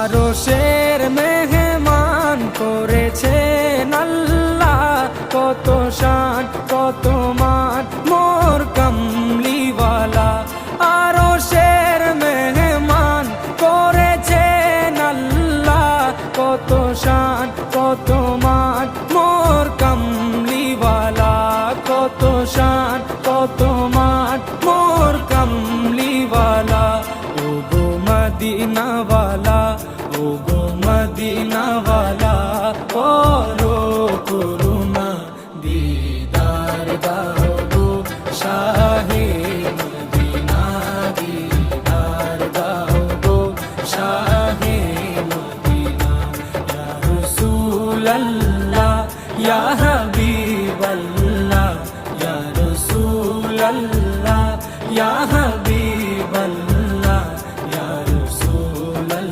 আরশের মেহমান করেছেন আল্লাহ, কত শান কত মান মোর কামলিওয়ালা। আরশের মেহমান করেছেন আল্লাহ, কত শান কত মান মোর কামলিওয়ালা, কত শান কত মান মোর কামলিওয়ালা। ও গো মদিনাওয়ালা, ও গো মদিনাওয়ালা, করো করুণা দিদার দাও গো শাহে